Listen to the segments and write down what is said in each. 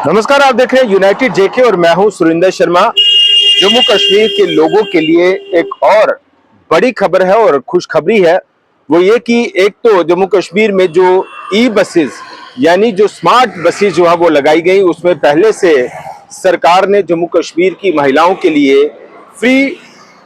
नमस्कार, आप देख रहे हैं यूनाइटेड जेके और मैं हूं सुरिंदर शर्मा। जम्मू कश्मीर के लोगों के लिए एक और बड़ी खबर है और खुशखबरी है। वो ये कि एक तो जम्मू कश्मीर में जो ई बसेस यानी जो स्मार्ट बसेस जो है वो लगाई गई, उसमें पहले से सरकार ने जम्मू कश्मीर की महिलाओं के लिए फ्री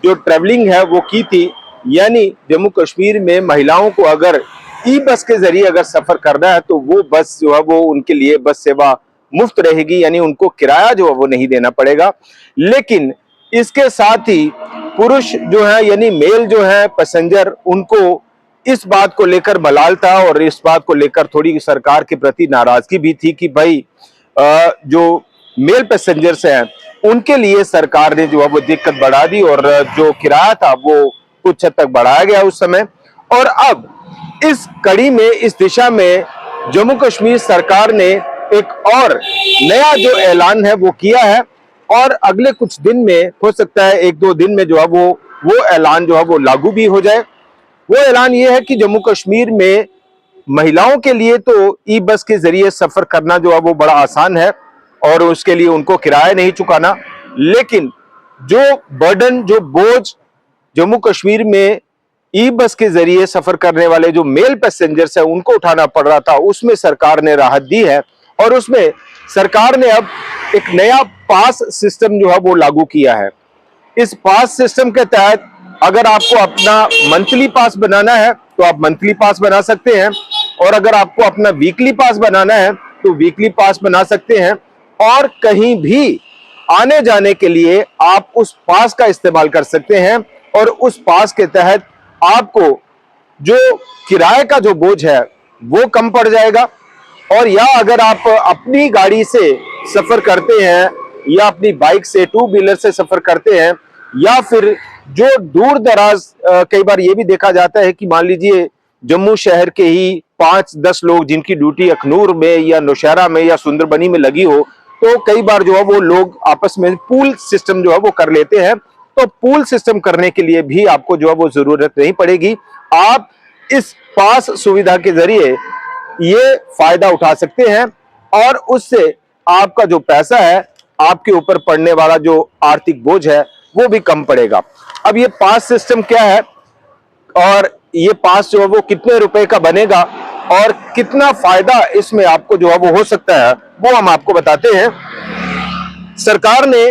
जो ट्रेवलिंग है वो की थी। यानी जम्मू कश्मीर में महिलाओं को अगर ई बस के जरिए अगर सफर करना है तो वो बस जो है वो उनके लिए बस सेवा मुफ्त रहेगी, यानी उनको किराया जो है वो नहीं देना पड़ेगा। लेकिन इसके साथ ही पुरुष जो है यानी मेल जो है पैसेंजर, उनको इस बात को लेकर मलाल था और इस बात को लेकर थोड़ी सरकार के प्रति नाराजगी भी थी कि भाई जो मेल पैसेंजर्स हैं उनके लिए सरकार ने जो है वो दिक्कत बढ़ा दी और जो किराया था वो कुछ हद तक बढ़ाया गया उस समय। और अब इस कड़ी में, इस दिशा में जम्मू कश्मीर सरकार ने एक और नया जो ऐलान है वो किया है और अगले कुछ दिन में, हो सकता है एक दो दिन में जो है वो ऐलान जो है वो लागू भी हो जाए। वो ऐलान ये है कि जम्मू कश्मीर में महिलाओं के लिए तो ई बस के जरिए सफर करना जो है वो बड़ा आसान है और उसके लिए उनको किराया नहीं चुकाना। लेकिन जो बर्डन, जो बोझ जम्मू कश्मीर में ई बस के जरिए सफर करने वाले जो मेल पैसेंजर्स है उनको उठाना पड़ रहा था, उसमें सरकार ने राहत दी है। और उसमें सरकार ने अब एक नया पास सिस्टम जो है वो लागू किया है। इस पास सिस्टम के तहत अगर आपको अपना मंथली पास बनाना है तो आप मंथली पास बना सकते हैं, और अगर आपको अपना वीकली पास बनाना है तो वीकली पास बना सकते हैं। और कहीं भी आने जाने के लिए आप उस पास का इस्तेमाल कर सकते हैं और उस पास के तहत आपको जो किराए का जो बोझ है वो कम पड़ जाएगा। और या अगर आप अपनी गाड़ी से सफर करते हैं या अपनी बाइक से, टू व्हीलर से सफर करते हैं, या फिर जो दूर दराज, कई बार ये भी देखा जाता है कि मान लीजिए जम्मू शहर के ही 5-10 लोग जिनकी ड्यूटी अखनूर में या नौशहरा में या सुंदरबनी में लगी हो, तो कई बार जो है वो लोग आपस में पूल सिस्टम जो है वो कर लेते हैं। तो पूल सिस्टम करने के लिए भी आपको जो है वो जरूरत नहीं पड़ेगी। आप इस पास सुविधा के जरिए ये फायदा उठा सकते हैं और उससे आपका जो पैसा है, आपके ऊपर पड़ने वाला जो आर्थिक बोझ है वो भी कम पड़ेगा। अब ये पास सिस्टम क्या है और ये पास जो है वो कितने रुपए का बनेगा और कितना फायदा इसमें आपको जो है वो हो सकता है, वो हम आपको बताते हैं। सरकार ने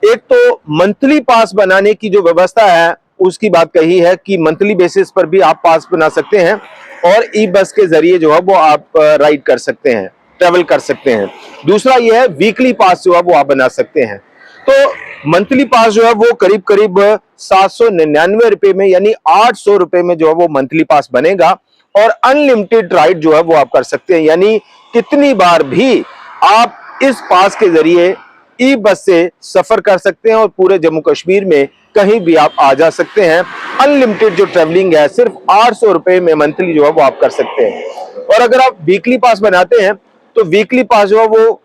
एक तो मंथली पास बनाने की जो व्यवस्था है उसकी बात कही है कि मंथली बेसिस पर भी आप पास बना सकते हैं और ई बस के जरिए जो है वो आप राइड कर सकते हैं, ट्रेवल कर सकते हैं। दूसरा ये है वीकली पास जो है वो आप बना सकते हैं। तो मंथली पास जो है वो करीब करीब 799 रुपए में, यानी 800 रुपए में जो है वो मंथली पास बनेगा और अनलिमिटेड राइड जो है वो आप कर सकते हैं। यानी कितनी बार भी आप इस पास के जरिए ई बस से सफर कर सकते हैं और पूरे जम्मू कश्मीर में कहीं भी आप आ जा सकते हैं। अनलिमिटेड जो ट्रेवलिंग है सिर्फ 800 रुपए में मंथली जो है वो आप कर सकते हैं। और अगर आप वीकली पास बनाते हैं तो वीकली पास जो है वो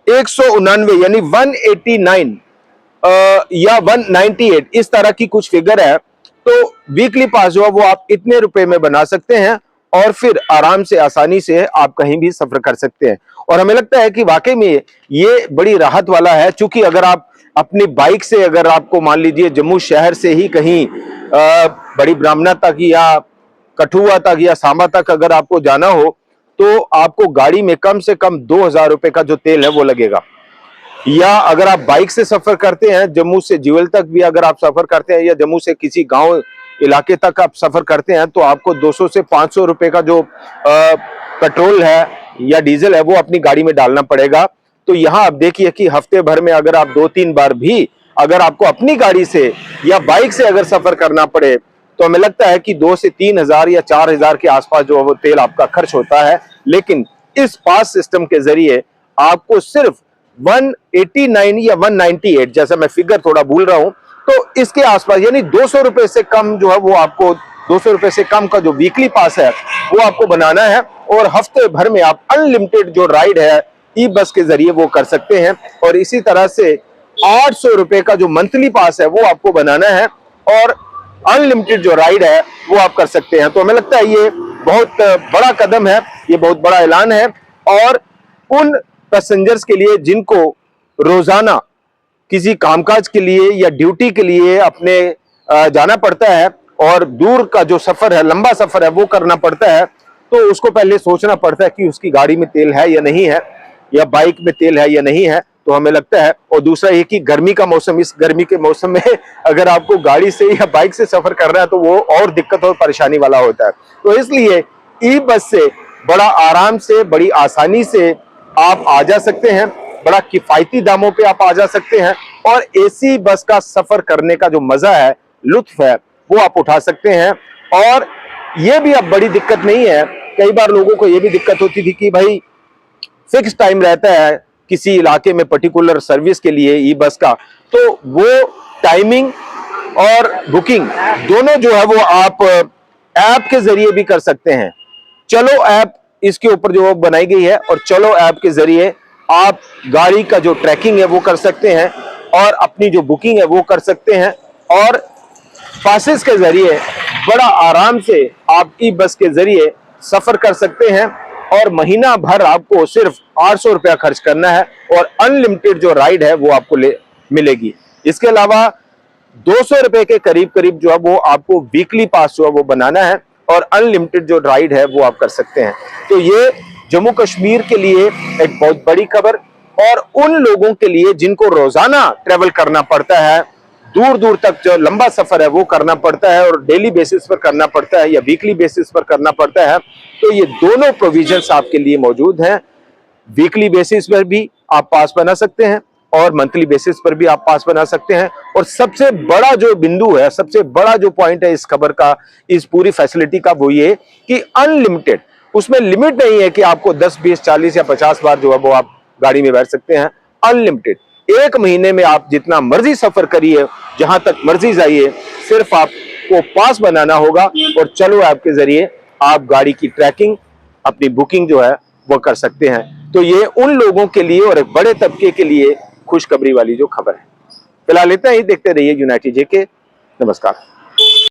199 यानी 189 या 198 इस तरह की कुछ फिगर है। तो वीकली पास जो है वो आप इतने रुपए में बना सकते हैं और फिर आराम से, आसानी से आप कहीं भी सफर कर सकते हैं। और हमें लगता है कि वाकई में ये बड़ी राहत वाला है, क्योंकि अगर आप अपनी बाइक से, अगर आपको मान लीजिए जम्मू शहर से ही कहीं बड़ी ब्राह्मणा तक या कठुआ तक या सांबा तक अगर आपको जाना हो तो आपको गाड़ी में कम से कम 2000 रुपए का जो तेल है वो लगेगा। या अगर आप बाइक से सफर करते हैं, जम्मू से जीवल तक भी अगर आप सफर करते हैं या जम्मू से किसी गांव इलाके तक आप सफर करते हैं तो आपको 200 से 500 रुपए का जो पेट्रोल है या डीजल है वो अपनी गाड़ी में डालना पड़ेगा। तो यहाँ आप देखिए कि हफ्ते भर में अगर आप 2-3 बार भी अगर आपको अपनी गाड़ी से या बाइक से अगर सफर करना पड़े तो हमें लगता है कि 2 से 3 हजार या 4 हजार के आसपास जो वो तेल आपका खर्च होता है। लेकिन इस पास सिस्टम के जरिए आपको सिर्फ 189 या 198, जैसा मैं फिगर थोड़ा भूल रहा हूं, तो इसके आसपास, यानी 200 रुपए से कम जो है वो आपको, 200 रुपए से कम का जो वीकली पास है वो आपको बनाना है और हफ्ते भर में आप अनलिमिटेड जो राइड है ई बस के जरिए वो कर सकते हैं। और इसी तरह से 800 रुपए का जो मंथली पास है वो आपको बनाना है और अनलिमिटेड जो राइड है वो आप कर सकते हैं। तो हमें लगता है ये बहुत बड़ा कदम है, ये बहुत बड़ा ऐलान है और उन पैसेंजर्स के लिए जिनको रोजाना किसी कामकाज के लिए या ड्यूटी के लिए अपने जाना पड़ता है और दूर का जो सफर है, लंबा सफर है, वो करना पड़ता है, तो उसको पहले सोचना पड़ता है कि उसकी गाड़ी में तेल है या नहीं है, या बाइक में तेल है या नहीं है। तो हमें लगता है, और दूसरा ये कि गर्मी का मौसम, इस गर्मी के मौसम में अगर आपको गाड़ी से या बाइक से सफर करना है तो वो और दिक्कत और परेशानी वाला होता है। तो इसलिए ई बस से बड़ा आराम से, बड़ी आसानी से आप आ जा सकते हैं, बड़ा किफायती दामों पे आप आ जा सकते हैं, और एसी बस का सफर करने का जो मजा है, लुत्फ है, वो आप उठा सकते हैं। और ये भी अब बड़ी दिक्कत नहीं है। कई बार लोगों को ये भी दिक्कत होती थी कि भाई फिक्स टाइम रहता है किसी इलाके में पर्टिकुलर सर्विस के लिए ई बस का, तो वो टाइमिंग और बुकिंग दोनों जो है वो आप ऐप के जरिए भी कर सकते हैं। चलो ऐप इसके ऊपर जो बनाई गई है, और चलो ऐप के जरिए आप गाड़ी का जो ट्रैकिंग है वो कर सकते हैं, और अपनी जो बुकिंग है वो कर सकते हैं, और पासेस के जरिए बड़ा आराम से आप ई बस के जरिए सफर कर सकते हैं। और महीना भर आपको सिर्फ 800 रुपया खर्च करना है, और अनलिमिटेड जो राइड है वो आपको मिलेगी। इसके अलावा 200 रुपए के करीब करीब जो है वो आपको वीकली पास जो है वो बनाना है, और अनलिमिटेड जो राइड है वो आप कर सकते हैं। तो ये जम्मू कश्मीर के लिए एक बहुत बड़ी खबर, और उन लोगों के लिए जिनको रोजाना ट्रेवल करना पड़ता है, दूर दूर तक जो लंबा सफर है वो करना पड़ता है, और डेली बेसिस पर करना पड़ता है या वीकली बेसिस पर करना पड़ता है, तो ये दोनों प्रोविजंस आपके लिए मौजूद हैं। वीकली बेसिस पर भी आप पास बना सकते हैं, और मंथली बेसिस पर भी आप पास बना सकते हैं। और सबसे बड़ा जो बिंदु है, सबसे बड़ा जो पॉइंट है इस खबर का, इस पूरी फैसिलिटी का, वो ये कि अनलिमिटेड, उसमें लिमिट नहीं है कि आपको 10, 20, 40 या 50 बार जो है वो आप गाड़ी में बैठ सकते हैं। अनलिमिटेड, एक महीने में आप जितना मर्जी सफर करिए, जहां तक मर्जी जाइए, सिर्फ आपको पास बनाना होगा, और चलो ऐप के जरिए आप गाड़ी की ट्रैकिंग, अपनी बुकिंग जो है वो कर सकते हैं। तो ये उन लोगों के लिए और एक बड़े तबके के लिए खुशखबरी वाली जो खबर है। फिलहाल इतना ही, देखते रहिए यूनाइटेड जेके। नमस्कार।